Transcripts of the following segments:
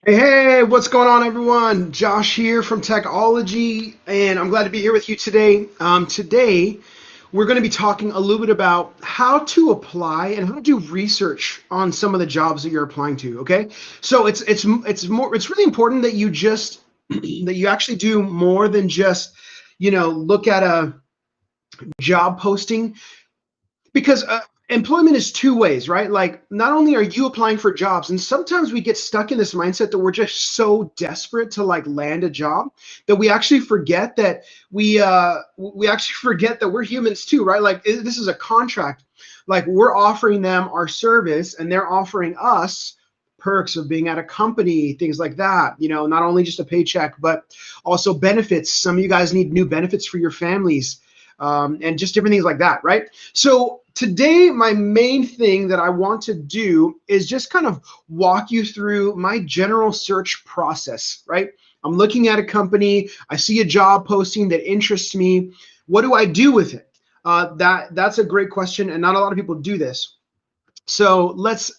Hey, what's going on, everyone? Josh here from Techology, and I'm glad to be here with you today. Today, we're going to be talking a little bit about how to apply and how to do research on some of the jobs that you're applying to. Okay, so it's really important that you just that you actually do more than just look at a job posting because employment is two ways, right? Like, not only are you applying for jobs, and sometimes we get stuck in this mindset that we're just so desperate to like land a job that we actually forget that we actually forget that we're humans too, right? Like, this is a contract. Like, we're offering them our service and they're offering us perks of being at a company, things like that. Not only just a paycheck, but also benefits. Some of you guys need new benefits for your families, and just different things like that, right? So today, my main thing that I want to do is just kind of walk you through my general search process, right? I'm looking at a company, I see a job posting that interests me. What do I do with it? That's a great question, and not a lot of people do this. So let's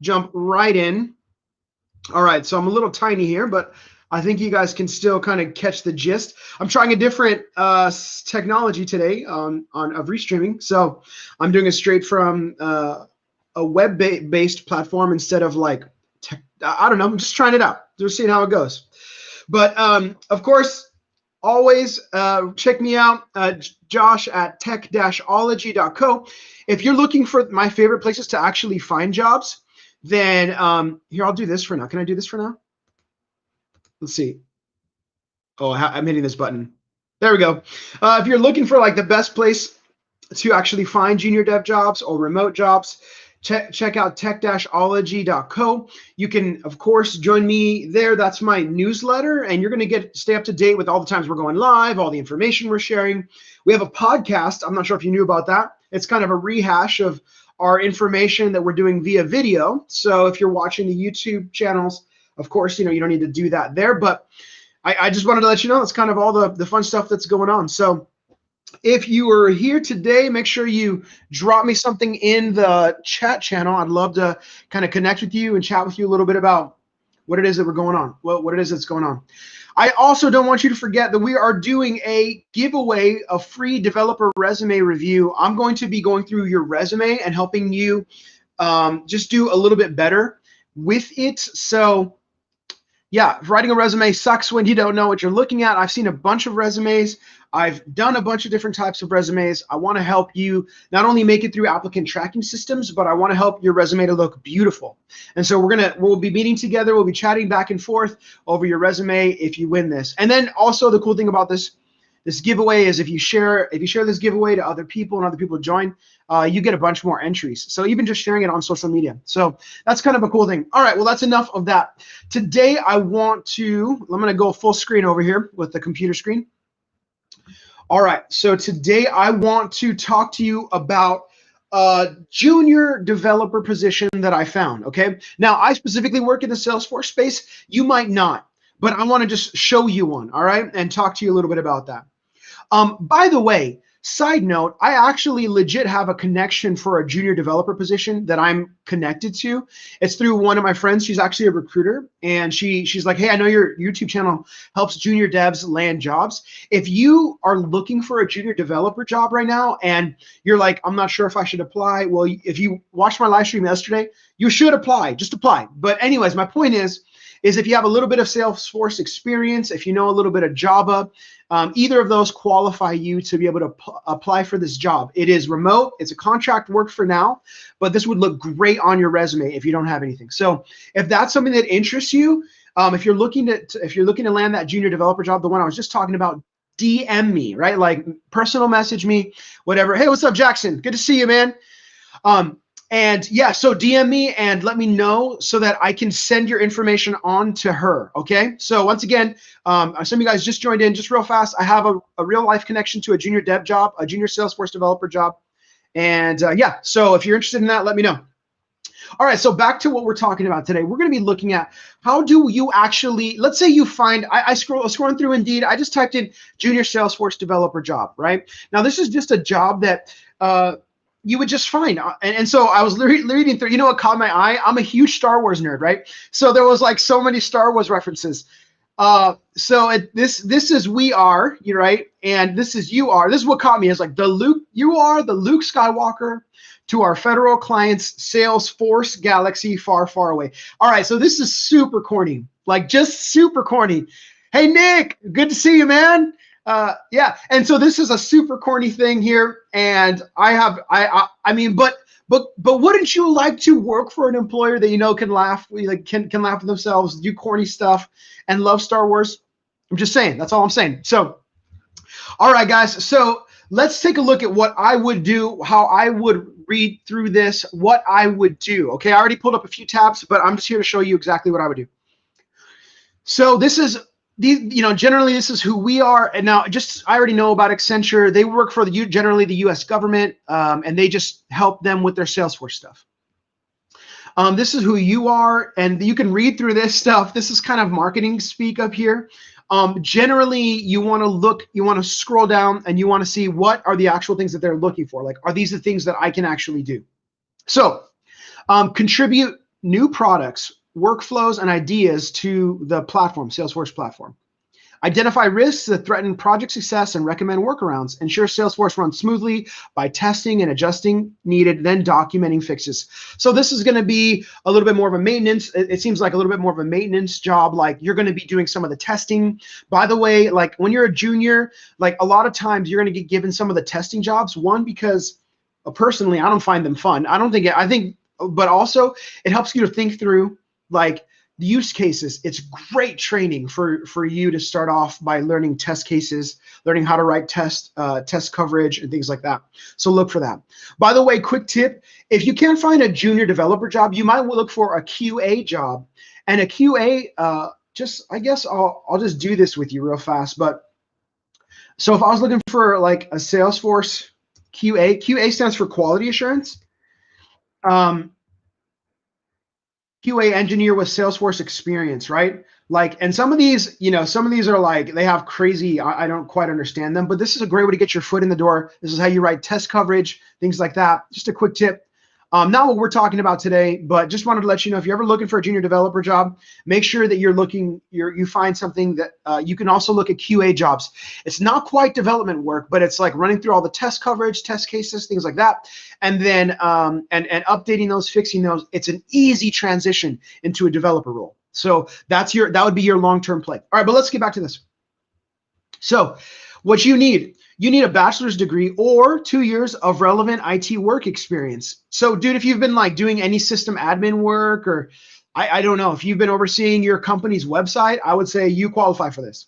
jump right in. All right, so I'm a little tiny here, but I think you guys can still kind of catch the gist. I'm trying a different technology today on of restreaming, so I'm doing it straight from a web-based platform instead of like I don't know. I'm just trying it out, just seeing how it goes. But of course, always check me out, Josh at tech-ology.co. If you're looking for my favorite places to actually find jobs, then here, I'll do this for now. Can I do this for now? Let's see. Oh, I'm hitting this button. There we go. If you're looking for like the best place to actually find junior dev jobs or remote jobs, check out tech-ology.co. You can, of course, join me there. That's my newsletter, and you're going to stay up to date with all the times we're going live, all the information we're sharing. We have a podcast. I'm not sure if you knew about that. It's kind of a rehash of our information that we're doing via video. So if you're watching the YouTube channels, of course, you don't need to do that there. But I just wanted to let you know that's kind of all the fun stuff that's going on. So if you are here today, make sure you drop me something in the chat channel. I'd love to kind of connect with you and chat with you a little bit about what it is that we're going on, what it is that's going on. I also don't want you to forget that we are doing a giveaway, a free developer resume review. I'm going to be going through your resume and helping you just do a little bit better with it. So yeah, writing a resume sucks when you don't know what you're looking at. I've seen a bunch of resumes. I've done a bunch of different types of resumes. I want to help you not only make it through applicant tracking systems, but I want to help your resume to look beautiful. And so we'll be meeting together. We'll be chatting back and forth over your resume if you win this. And then also the cool thing about this giveaway is if you share this giveaway to other people and other people join, you get a bunch more entries. So even just sharing it on social media. So that's kind of a cool thing. All right, well, that's enough of that. Today I'm going to go full screen over here with the computer screen. All right, so today I want to talk to you about a junior developer position that I found, okay? Now, I specifically work in the Salesforce space. You might not, but I want to just show you one, all right, and talk to you a little bit about that. By the way, side note, I actually legit have a connection for a junior developer position that I'm connected to. It's through one of my friends. She's actually a recruiter, and she's like, hey, I know your YouTube channel helps junior devs land jobs. If you are looking for a junior developer job right now and you're like, I'm not sure if I should apply, well, if you watched my live stream yesterday, you should apply. Just apply. But anyways, my point is if you have a little bit of Salesforce experience, if you know a little bit of Java, either of those qualify you to be able to apply for this job. It is remote. It's a contract work for now, but this would look great on your resume if you don't have anything. So if that's something that interests you, if you're looking to land that junior developer job, the one I was just talking about, DM me, right? Like personal message me, whatever. Hey, what's up, Jackson? Good to see you, man. And yeah, so DM me and let me know so that I can send your information on to her, okay? So once again, some of you guys just joined in, just real fast. I have a real life connection to a junior dev job, a junior Salesforce developer job. And yeah, so if you're interested in that, let me know. All right, so back to what we're talking about today. We're going to be looking at how do you actually, let's say you find, scrolling through Indeed, I just typed in junior Salesforce developer job, right? Now, this is just a job that, you would just find. And so I was reading through, you know what caught my eye? I'm a huge Star Wars nerd, right? So there was like so many Star Wars references. This is we are, you right, and this is you are. This is what caught me is like you are the Luke Skywalker to our federal clients, Salesforce galaxy far, far away. All right, so this is super corny, like just super corny. Hey Nick, good to see you, man. Yeah, and so this is a super corny thing here, and I mean, but wouldn't you like to work for an employer that you know can laugh, like can laugh at themselves, do corny stuff, and love Star Wars? I'm just saying. That's all I'm saying. So, all right, guys. So let's take a look at what I would do, how I would read through this, what I would do. Okay, I already pulled up a few tabs, but I'm just here to show you exactly what I would do. So this is generally this is who we are. And now I already know about Accenture. They work for generally the US government, and they just help them with their Salesforce stuff. This is who you are, and you can read through this stuff. This is kind of marketing speak up here. Generally, you want to scroll down, and you want to see what are the actual things that they're looking for. Like, are these the things that I can actually do? So, contribute new products, workflows, and ideas to the platform, Salesforce platform. Identify risks that threaten project success and recommend workarounds. Ensure Salesforce runs smoothly by testing and adjusting needed, then documenting fixes. So this is going to be a little bit more of a maintenance. It seems like a little bit more of a maintenance job. Like you're going to be doing some of the testing. By the way, like when you're a junior, like a lot of times you're going to get given some of the testing jobs. One, because personally, I don't find them fun. But also it helps you to think through like the use cases. It's great training for you to start off by learning test cases, learning how to write test coverage and things like that. So look for that. By the way, quick tip, if you can't find a junior developer job, you might look for a QA job. And a QA, I guess I'll just do this with you real fast. But so if I was looking for like a Salesforce QA stands for quality assurance. QA engineer with Salesforce experience, right? Like, and some of these are like, they have crazy, I don't quite understand them, but this is a great way to get your foot in the door. This is how you write test coverage, things like that. Just a quick tip. Not what we're talking about today, but just wanted to let you know, if you're ever looking for a junior developer job, make sure that you find something that you can also look at QA jobs. It's not quite development work, but it's like running through all the test coverage, test cases, things like that. And then and updating those, fixing those. It's an easy transition into a developer role. So that would be your long-term play. All right, but let's get back to this. So what you need a bachelor's degree or 2 years of relevant IT work experience. So dude, if you've been like doing any system admin work, or I don't know, if you've been overseeing your company's website, I would say you qualify for this.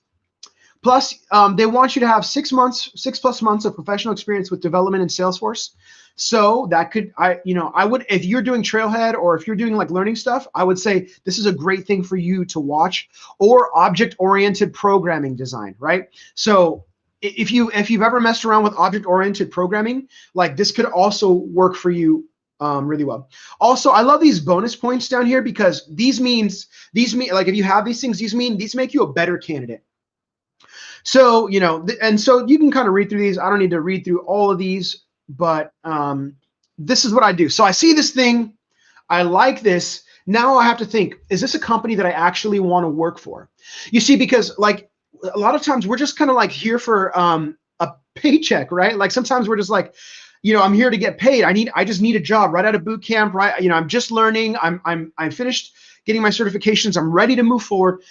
Plus, they want you to have 6 plus months of professional experience with development in Salesforce. So that could, I would, if you're doing Trailhead or if you're doing like learning stuff, I would say this is a great thing for you to watch, or object-oriented programming design, right? So if you've ever messed around with object-oriented programming, like this could also work for you really well. Also, I love these bonus points down here because these mean like if you have these things, these make you a better candidate. So, and so you can kind of read through these. I don't need to read through all of these, but this is what I do. So I see this thing, I like this. Now I have to think, is this a company that I actually want to work for? You see, because like a lot of times we're just kind of like here for a paycheck, right? Like sometimes we're just like, I'm here to get paid. I just need a job right out of boot camp, right? I'm just learning. I'm finished getting my certifications. I'm ready to move forward.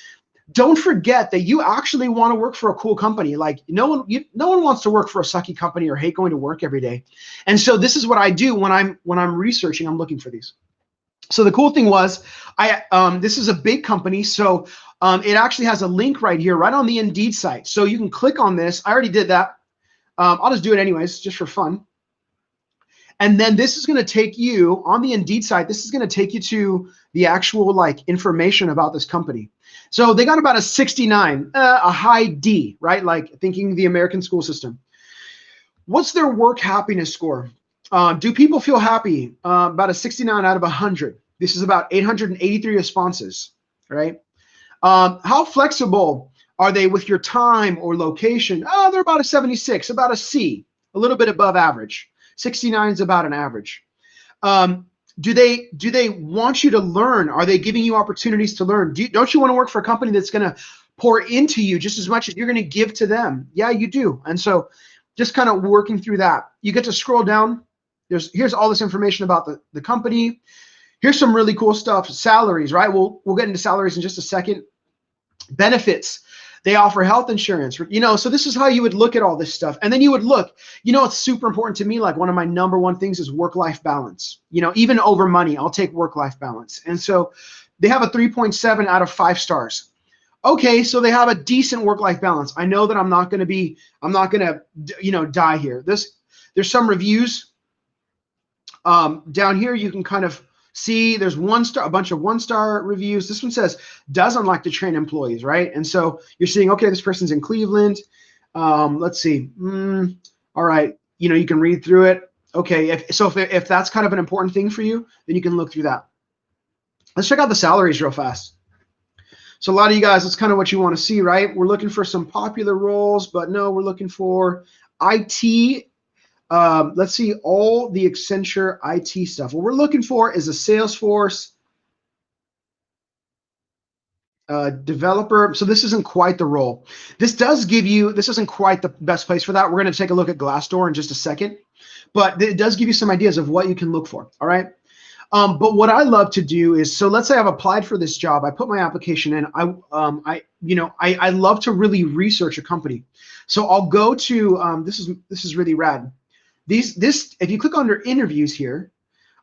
Don't forget that you actually want to work for a cool company. Like no one wants to work for a sucky company or hate going to work every day. And so this is what I do when I'm researching. I'm looking for these. So the cool thing was, this is a big company, so it actually has a link right here, right on the Indeed site. So you can click on this. I already did that. I'll just do it anyways, just for fun. And then this is going to take you on the Indeed site. This is going to take you to the actual like information about this company. So they got about a 69, a high D, right? Like thinking the American school system. What's their work happiness score? Do people feel happy? About a 69 out of 100. This is about 883 responses, right? How flexible are they with your time or location? Oh, they're about a 76, about a C, a little bit above average. 69 is about an average. Do they want you to learn? Are they giving you opportunities to learn? Don't you want to work for a company that's going to pour into you just as much as you're going to give to them? Yeah, you do. And so just kind of working through that. You get to scroll down. Here's all this information about the company. Here's some really cool stuff. Salaries, right? We'll get into salaries in just a second. Benefits. They offer health insurance, so this is how you would look at all this stuff. And then you would look, it's super important to me. Like one of my number one things is work-life balance, even over money, I'll take work-life balance. And so they have a 3.7 out of 5 stars. Okay. So they have a decent work-life balance. I know that I'm not going to die here. There's some reviews down here. You can kind of see there's a bunch of 1-star reviews. This one says doesn't like to train employees, right? And so you're seeing, okay, this person's in Cleveland. Let's see. All right, you can read through it. Okay, if that's kind of an important thing for you, then you can look through that. Let's check out the salaries real fast. So a lot of you guys, that's kind of what you want to see, right? We're looking for some popular roles, but no, we're looking for IT. Let's see all the Accenture IT stuff. What we're looking for is a Salesforce developer. So this isn't quite the role. This isn't quite the best place for that. We're going to take a look at Glassdoor in just a second, but it does give you some ideas of what you can look for. All right. But what I love to do is, so let's say I've applied for this job. I put my application in. I love to really research a company. So I'll go to, this is really rad. If you click under interviews here,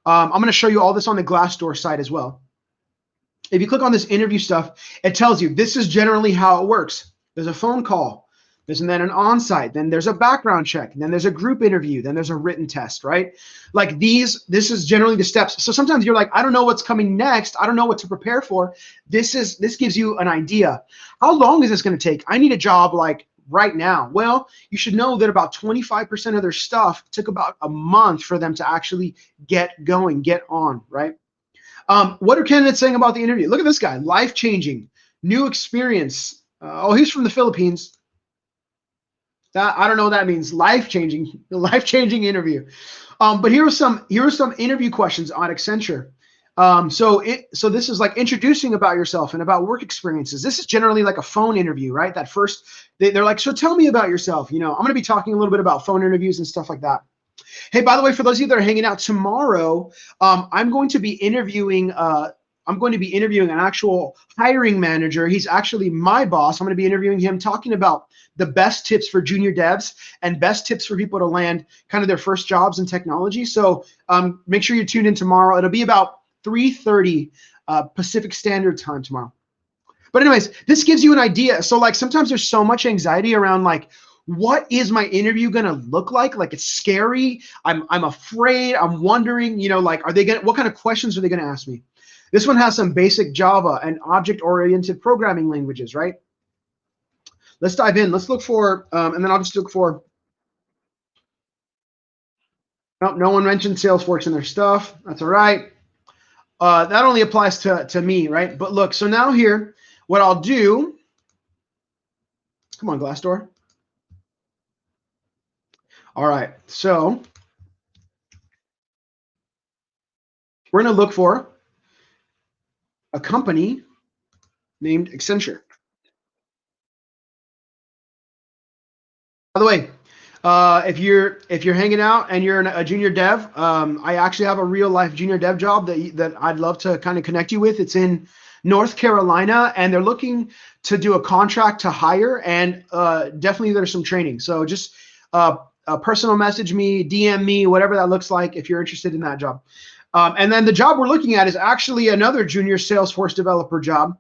I'm going to show you all this on the Glassdoor site as well. If you click on this interview stuff, it tells you this is generally how it works. There's a phone call, and then an on-site, then there's a background check, and then there's a group interview, then there's a written test, right? Like this is generally the steps. So sometimes you're like, I don't know what's coming next. I don't know what to prepare for. This gives you an idea. How long is this going to take? I need a job like right now. Well, you should know that about 25% of their stuff took about a month for them to actually get going, get on, right? What are candidates saying about the interview? Look at this guy, life-changing, new experience. He's from the Philippines. I don't know what that means. Life-changing interview. But here are some interview questions on Accenture. So this is like introducing about yourself and about work experiences. This is generally like a phone interview, right? That first, they're like, so tell me about yourself. I'm going to be talking a little bit about phone interviews and stuff like that. Hey, by the way, for those of you that are hanging out tomorrow, I'm going to be interviewing an actual hiring manager. He's actually my boss. I'm going to be interviewing him, talking about the best tips for junior devs and best tips for people to land kind of their first jobs in technology. So make sure you tune in tomorrow. It'll be about 3:30 Pacific Standard Time tomorrow. But anyways, this gives you an idea. So like sometimes there's so much anxiety around like, what is my interview going to look like? Like it's scary. I'm afraid. I'm wondering, like, what kind of questions are they going to ask me? This one has some basic Java and object-oriented programming languages, right? Let's dive in. Let's look for, and then I'll just look for, no one mentioned Salesforce in their stuff. That's all right. That only applies to me, right? But look, so now here, what I'll do, come on, Glassdoor. All right, so we're going to look for a company named Accenture. By the way, if you're hanging out and you're a junior dev, I actually have a real life junior dev job that I'd love to kind of connect you with. It's in North Carolina, and they're looking to do a contract to hire, and definitely there's some training. So just personal message me, DM me, whatever that looks like if you're interested in that job. And then the job we're looking at is actually another junior Salesforce developer job.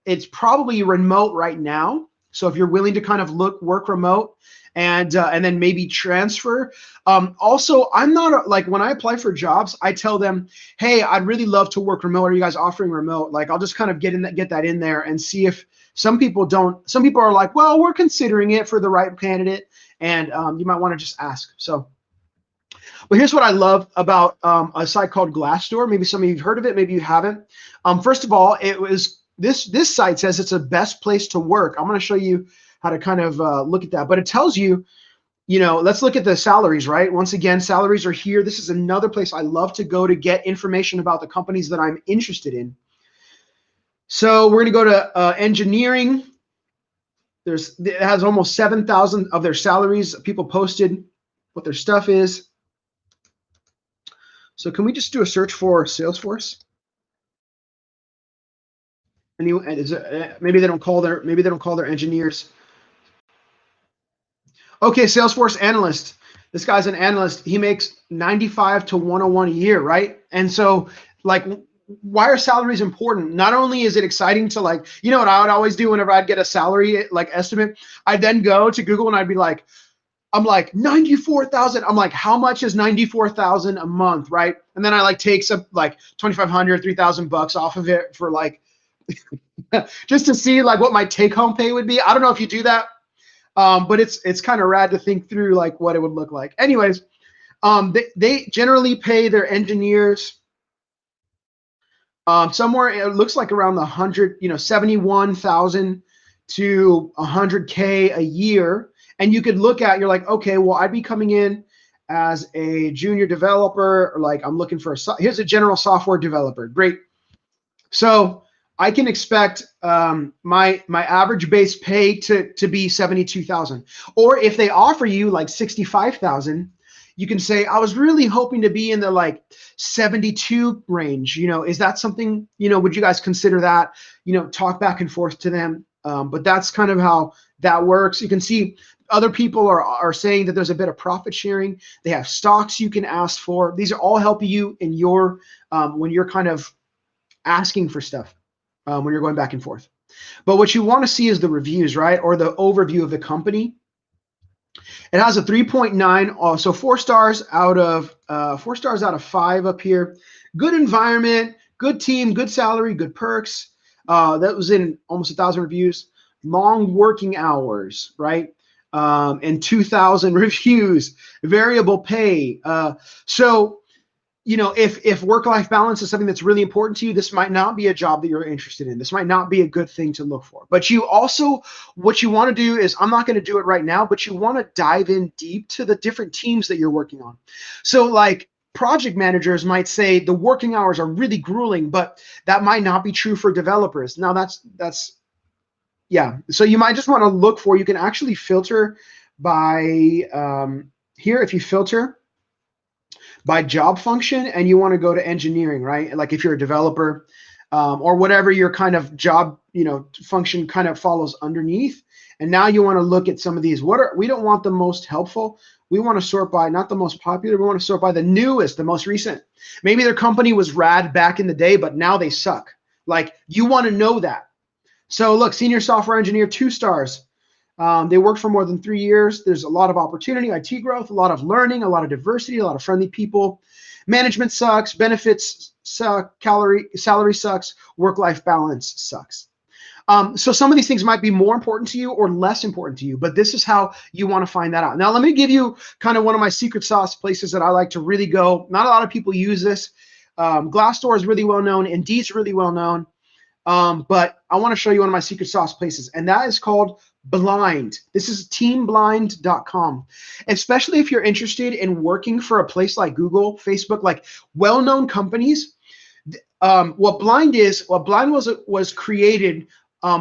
It's probably remote right now. So if you're willing to kind of work remote and then maybe transfer. Also, I'm not like when I apply for jobs, I tell them, hey, I'd really love to work remote. Are you guys offering remote? Like I'll just kind of get that in there and see if some people are like, well, we're considering it for the right candidate, and you might want to just ask. So, but here's what I love about a site called Glassdoor. Maybe some of you've heard of it, maybe you haven't. First of all, it was this site says it's the best place to work. I'm going to show you how to kind of look at that, but it tells you let's look at the salaries, right? Once again, salaries are here. This is another place I love to go to get information about the companies that I'm interested in. So we're going to go to engineering. It has almost 7,000 of their salaries. People posted what their stuff is. So can we just do a search for Salesforce? Maybe they don't call their engineers. Okay, Salesforce analyst. This guy's an analyst. He makes 95 to 101 a year, right? And so, like, why are salaries important? Not only is it exciting to, like, what I would always do whenever I'd get a salary like estimate, I'd then go to Google and I'd be like, I'm like 94,000. I'm like, how much is 94,000 a month, right? And then I like take some like 2,500, 3,000 bucks off of it for like just to see like what my take home pay would be. I don't know if you do that. But it's kind of rad to think through like what it would look like. Anyways, they generally pay their engineers somewhere, it looks like around the 71,000 to 100K a year. And you could look at, you're like, okay, well, I'd be coming in as a junior developer, or like I'm looking for here's a general software developer. Great. So I can expect my average base pay to be 72,000. Or if they offer you like 65,000, you can say, I was really hoping to be in the like 72 range. Is that something, would you guys consider that? Talk back and forth to them. But that's kind of how that works. You can see other people are saying that there's a bit of profit sharing. They have stocks you can ask for. These are all helping you in your when you're kind of asking for stuff. When you're going back and forth. But what you want to see is the reviews, right? Or the overview of the company. It has a 3.9, so 4 stars out of 5 up here. Good environment, good team, good salary, good perks. That was in almost 1,000 reviews. Long working hours, right? And 2,000 reviews. Variable pay. So if work-life balance is something that's really important to you, this might not be a job that you're interested in. This might not be a good thing to look for. But what you want to do is, I'm not going to do it right now, but you want to dive in deep to the different teams that you're working on. So like project managers might say the working hours are really grueling, but that might not be true for developers. Now yeah. So you might just want to look for, you can actually filter by here, if you filter by job function and you want to go to engineering, right? Like if you're a developer or whatever your kind of job, function kind of follows underneath. And now you want to look at some of these. We don't want the most helpful. We want to sort by not the most popular. We want to sort by the newest, the most recent. Maybe their company was rad back in the day, but now they suck. Like you want to know that. So look, senior software engineer, 2 stars. They worked for more than 3 years. There's a lot of opportunity, IT growth, a lot of learning, a lot of diversity, a lot of friendly people. Management sucks, benefits suck, salary sucks, work-life balance sucks. So some of these things might be more important to you or less important to you, but this is how you want to find that out. Now, let me give you kind of one of my secret sauce places that I like to really go. Not a lot of people use this. Glassdoor is really well known. Indeed's really well known. But I want to show you one of my secret sauce places, and that is called Blind. This is teamblind.com. Especially if you're interested in working for a place like Google, Facebook, like well-known companies. What Blind was created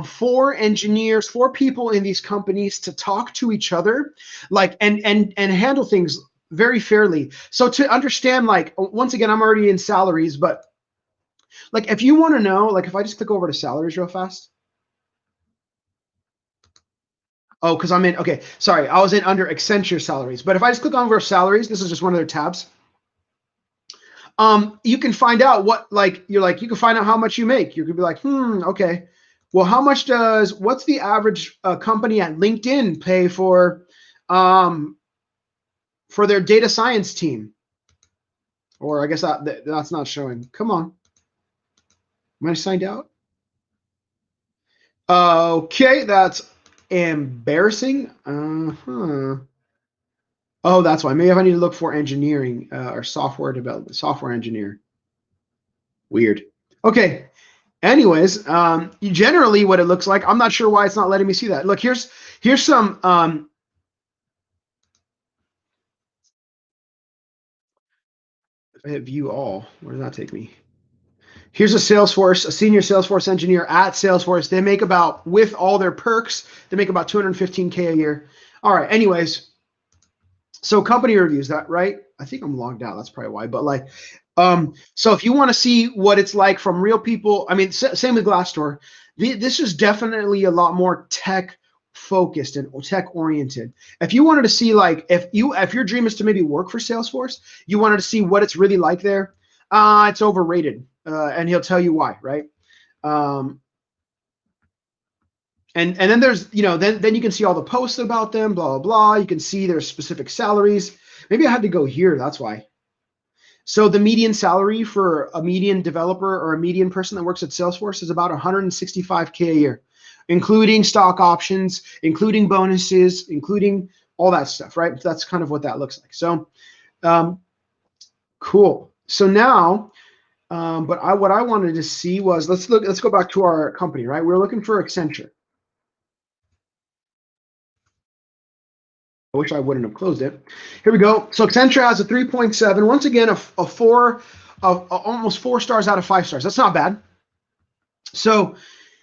for engineers, for people in these companies to talk to each other, like and handle things very fairly. So to understand, like, once again, I'm already in salaries, but like if you want to know, like if I just click over to salaries real fast. Oh, because I'm in, okay, sorry, I was in under Accenture salaries. But if I just click on over salaries, this is just one of their tabs. You can find out what, like, you can find out how much you make. You could be like, okay. Well, what's the average company at LinkedIn pay for their data science team? Or I guess that's not showing. Come on. Am I signed out? Okay, that's embarrassing. Oh, that's why. Maybe if I need to look for engineering or software development, software engineer. Weird. Okay. Anyways, generally what it looks like, I'm not sure why it's not letting me see that. Look, here's some I hit view all. Where does that take me? Here's a senior Salesforce engineer at Salesforce. They make about, with all their perks, they make about 215K a year. All right. Anyways, so company reviews, that right? I think I'm logged out. That's probably why. But like, so if you want to see what it's like from real people, I mean, same with Glassdoor. This is definitely a lot more tech focused and tech oriented. If you wanted to see like, if your dream is to maybe work for Salesforce, you wanted to see what it's really like there, it's overrated, and he'll tell you why, right? Um, and then there's, then you can see all the posts about them, blah blah blah. You can see their specific salaries. Maybe I had to go here. That's why. So the median salary for a median developer or a median person that works at Salesforce is about 165K a year, including stock options, including bonuses, including all that stuff, right? That's kind of what that looks like. So, um, cool. So now, what I wanted to see was, let's go back to our company, right? We're looking for Accenture. I wish I wouldn't have closed it. Here we go. So Accenture has a 3.7. Once again, a four, almost 4 stars out of 5 stars. That's not bad. So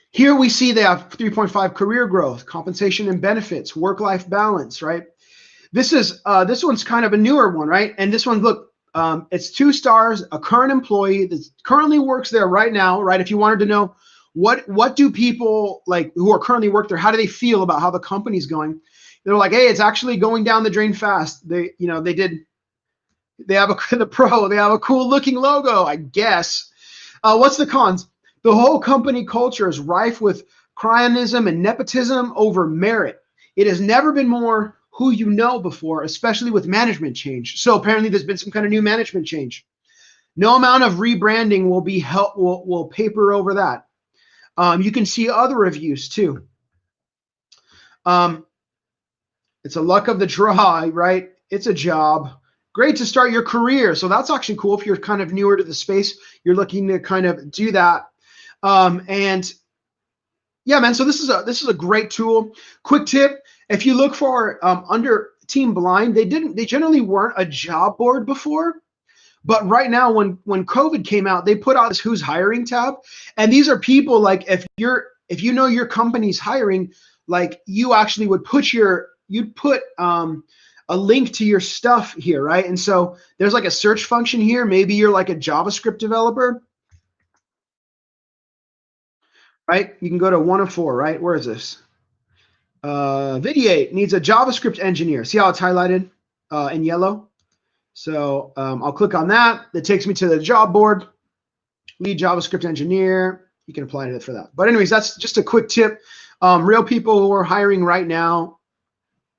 here we see they have 3.5 career growth, compensation and benefits, work-life balance, right? This one's kind of a newer one, right? And this one, look, it's 2 stars, a current employee that currently works there right now, right? If you wanted to know what do people like who are currently work there, how do they feel about how the company's going? They're like, hey, it's actually going down the drain fast. They have they have a cool looking logo, I guess. What's the cons? The whole company culture is rife with cryonism and nepotism over merit. It has never been more who you know before, especially with management change. So apparently there's been some kind of new management change. No amount of rebranding will paper over that. You can see other reviews too. It's a luck of the draw, right? It's a job. Great to start your career. So that's actually cool if you're kind of newer to the space. You're looking to kind of do that. And yeah, man. So this is a great tool. Quick tip: if you look for under Team Blind, they generally weren't a job board before, but right now when COVID came out, they put out this Who's Hiring tab, and these are people like if you know your company's hiring, like you actually you'd put a link to your stuff here, right? And so there's like a search function here. Maybe you're like a JavaScript developer, right? You can go to 1 of 4, right? Where is this? Vidiate needs a JavaScript engineer. See how it's highlighted in yellow? So I'll click on that. That takes me to the job board. Lead JavaScript engineer. You can apply to it for that. But anyways, that's just a quick tip. Real people who are hiring right now,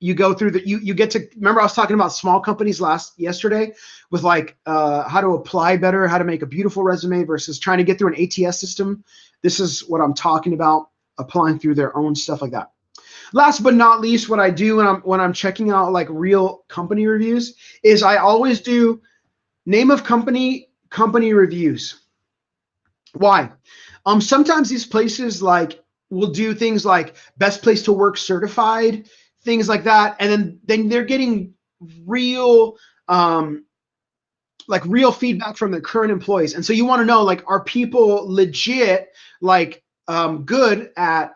you go through you get to remember I was talking about small companies yesterday with like how to apply better, how to make a beautiful resume versus trying to get through an ATS system. This is what I'm talking about, applying through their own stuff like that. Last but not least, what I do when I'm checking out like real company reviews is I always do name of company reviews. Why? Sometimes these places like will do things like best place to work certified, things like that, and then they're getting real real feedback from their current employees. And so you want to know, like, are people legit like good at,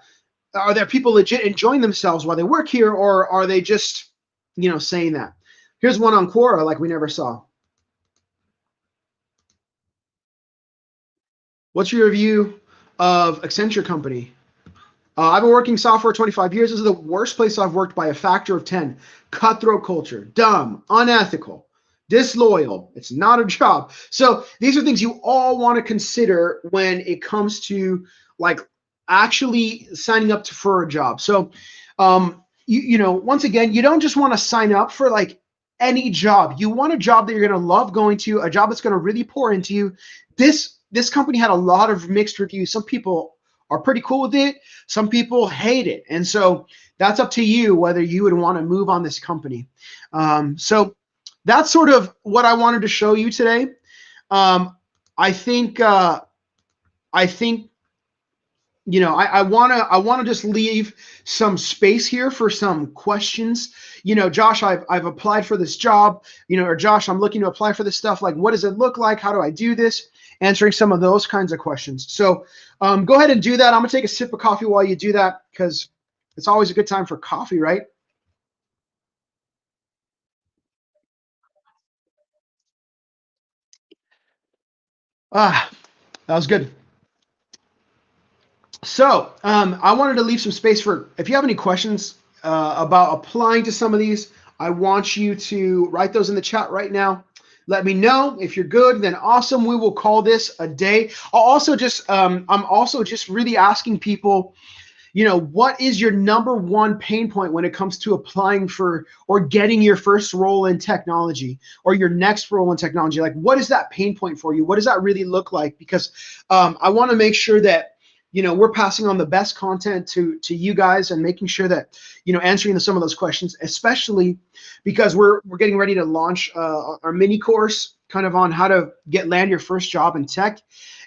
are there people legit enjoying themselves while they work here, or are they just saying that? Here's one on Quora like we never saw. What's your review of Accenture company? I've been working software 25 years. This is the worst place I've worked by a factor of 10. Cutthroat culture, dumb, unethical, disloyal. It's not a job. So these are things you all want to consider when it comes to like actually signing up for a job. So, once again, you don't just want to sign up for like any job. You want a job that you're going to love going to, a job that's going to really pour into you. This company had a lot of mixed reviews. Some people are pretty cool with it. Some people hate it. And so that's up to you whether you would want to move on this company. So that's sort of what I wanted to show you today. I think I wanna just leave some space here for some questions. Josh, I've applied for this job, or Josh, I'm looking to apply for this stuff. Like, what does it look like? How do I do this? Answering some of those kinds of questions. So go ahead and do that. I'm gonna take a sip of coffee while you do that because it's always a good time for coffee, right? Ah, that was good. So I wanted to leave some space for if you have any questions about applying to some of these. I want you to write those in the chat right now. Let me know if you're good. Then awesome. We will call this a day. I'm also just really asking people, what is your number one pain point when it comes to applying for or getting your first role in technology or your next role in technology? Like, what is that pain point for you? What does that really look like? Because I want to make sure that we're passing on the best content to you guys and making sure that answering some of those questions, especially because we're getting ready to launch our mini course kind of on how to land your first job in tech.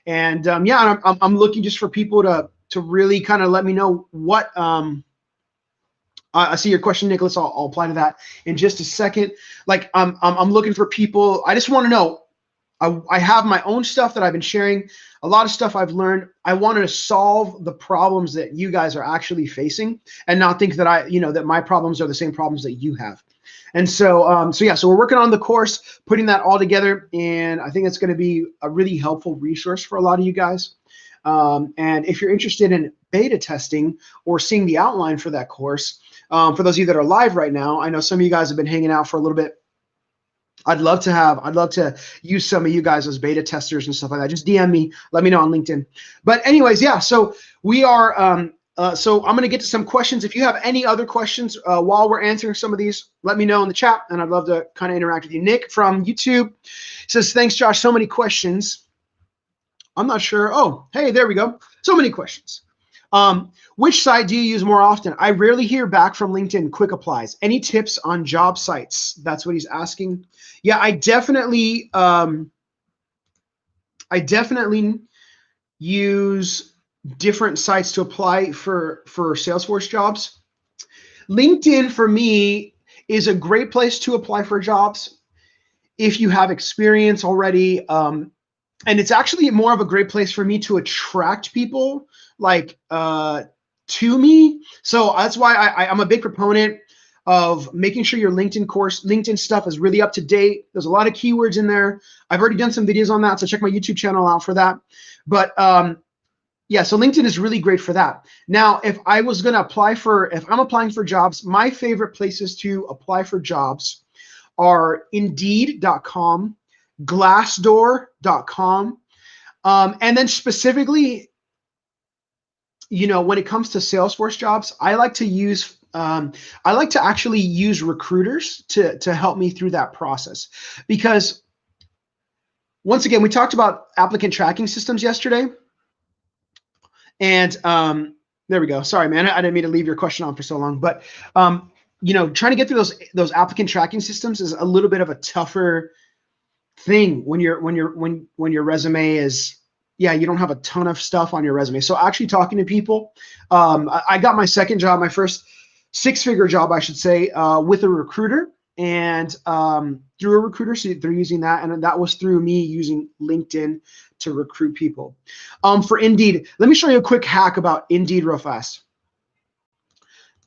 And yeah, I'm looking just for people to really kind of let me know what I see your question, Nicholas. I'll apply to that in just a second. Like I'm looking for people. I just want to know. I have my own stuff that I've been sharing, a lot of stuff I've learned. I wanted to solve the problems that you guys are actually facing, and not think that that my problems are the same problems that you have. And so yeah, so we're working on the course, putting that all together, and I think it's going to be a really helpful resource for a lot of you guys. And if you're interested in beta testing or seeing the outline for that course, for those of you that are live right now, I know some of you guys have been hanging out for a little bit. I'd love to use some of you guys as beta testers and stuff like that. Just DM me, let me know on LinkedIn. But anyways, yeah, so we are, so I'm going to get to some questions. If you have any other questions while we're answering some of these, let me know in the chat, and I'd love to kind of interact with you. Nick from YouTube says, thanks, Josh, so many questions. I'm not sure. Oh, hey, there we go. So many questions. Which site do you use more often? I rarely hear back from LinkedIn quick applies. Any tips on job sites? That's what he's asking. Yeah, I definitely use different sites to apply for Salesforce jobs. LinkedIn for me is a great place to apply for jobs if you have experience already. And it's actually more of a great place for me to attract people like to me. So that's why I'm a big proponent of making sure your LinkedIn stuff is really up to date. There's a lot of keywords in there. I've already done some videos on that, so check my YouTube channel out for that. But yeah, so LinkedIn is really great for that. Now, if I'm applying for jobs, my favorite places to apply for jobs are Indeed.com, Glassdoor.com, and then specifically, when it comes to Salesforce jobs, I like to actually use recruiters to help me through that process, because once again, we talked about applicant tracking systems yesterday, and there we go. Sorry, man, I didn't mean to leave your question on for so long, but trying to get through those applicant tracking systems is a little bit of a tougher thing when your resume is, yeah, you don't have a ton of stuff on your resume. So actually talking to people, I got my second job, my first six-figure job, I should say, with a recruiter, and through a recruiter. So they're using that, and that was through me using LinkedIn to recruit people. For Indeed, let me show you a quick hack about Indeed real fast.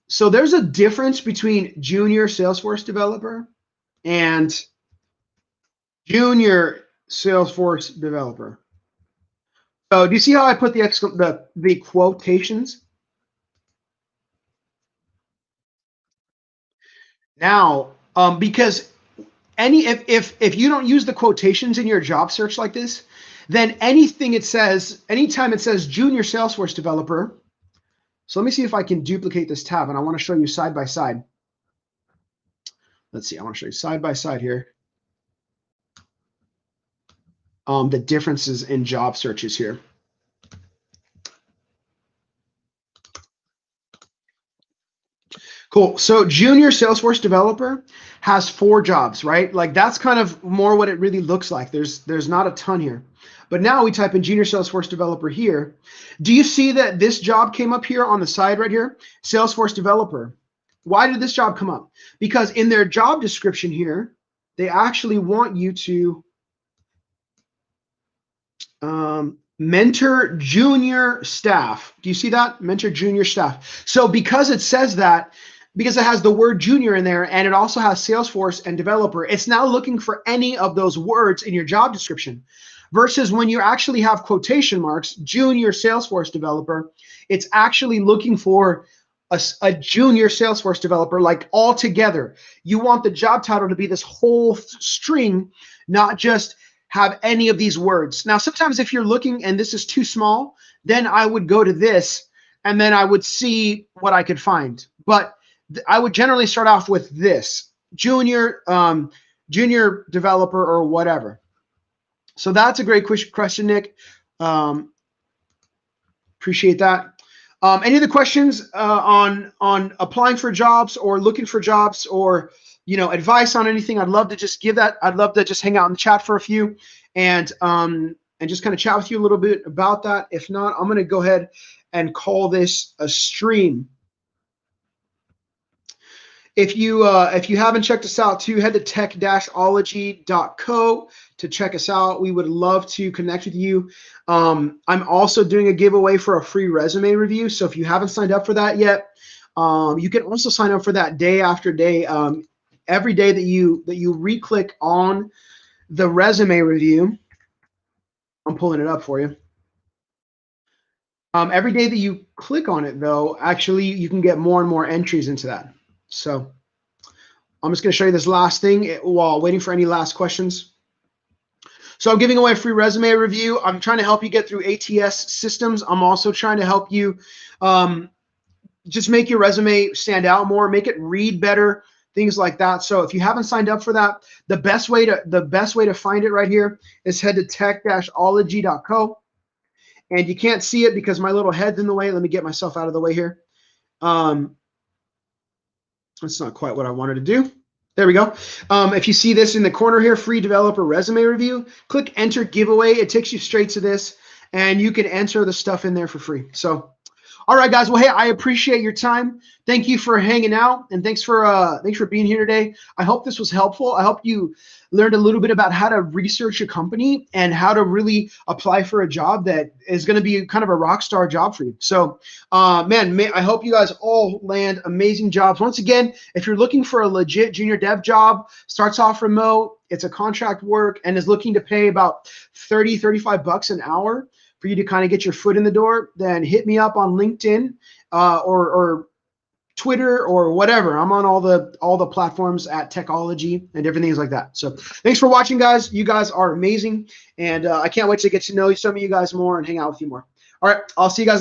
So there's a difference between junior Salesforce developer and junior Salesforce developer. So do you see how I put the quotations? Now, because if you don't use the quotations in your job search like this, then anytime it says junior Salesforce developer. So let me see if I can duplicate this tab, and I want to show you side by side. Let's see, I want to show you side by side here. The differences in job searches here. Cool. Cool. So junior Salesforce developer has 4 jobs, right? Like that's kind of more what it really looks like. There's not a ton here. But now we type in junior Salesforce developer here. Do you see that this job came up here on the side right here? Salesforce developer. Why did this job come up? Because in their job description here, they actually want you to mentor junior staff. Do you see that? Mentor junior staff. So because it says that, because it has the word junior in there and it also has Salesforce and developer, it's now looking for any of those words in your job description. Versus when you actually have quotation marks, junior Salesforce developer, it's actually looking for a junior Salesforce developer, like all together. You want the job title to be this whole string, not just have any of these words. Now, sometimes if you're looking and this is too small, then I would go to this and then I would see what I could find. But I would generally start off with this junior developer or whatever. So that's a great question, Nick. Appreciate that. Any other questions on applying for jobs or looking for jobs or advice on anything? I'd love to just give that. I'd love to just hang out in the chat for a few and just kind of chat with you a little bit about that. If not, I'm going to go ahead and call this a stream. If you haven't checked us out too, head to tech-ology.co to check us out. We would love to connect with you. I'm also doing a giveaway for a free resume review. So if you haven't signed up for that yet, you can also sign up for that day after day. Every day that you re-click on the resume review, I'm pulling it up for you. Every day that you click on it, though, actually you can get more and more entries into that. So I'm just going to show you this last thing while waiting for any last questions. So I'm giving away a free resume review. I'm trying to help you get through ATS systems. I'm also trying to help you just make your resume stand out more, make it read better, things like that. So if you haven't signed up for that, the best way to find it right here is head to tech-ology.co. And you can't see it because my little head's in the way. Let me get myself out of the way here. That's not quite what I wanted to do. There we go. If you see this in the corner here, free developer resume review, click enter giveaway. It takes you straight to this, and you can enter the stuff in there for free. So, all right, guys. Well, hey, I appreciate your time. Thank you for hanging out, and thanks for being here today. I hope this was helpful. I hope you learned a little bit about how to research a company and how to really apply for a job that is going to be kind of a rock star job for you. So, man, I hope you guys all land amazing jobs. Once again, if you're looking for a legit junior dev job, starts off remote, it's a contract work, and is looking to pay about 30, 35 bucks an hour for you to kind of get your foot in the door, then hit me up on LinkedIn or Twitter or whatever. I'm on all the platforms at Techology and different things like that. So thanks for watching, guys. You guys are amazing, and I can't wait to get to know some of you guys more and hang out with you more. All right, I'll see you guys.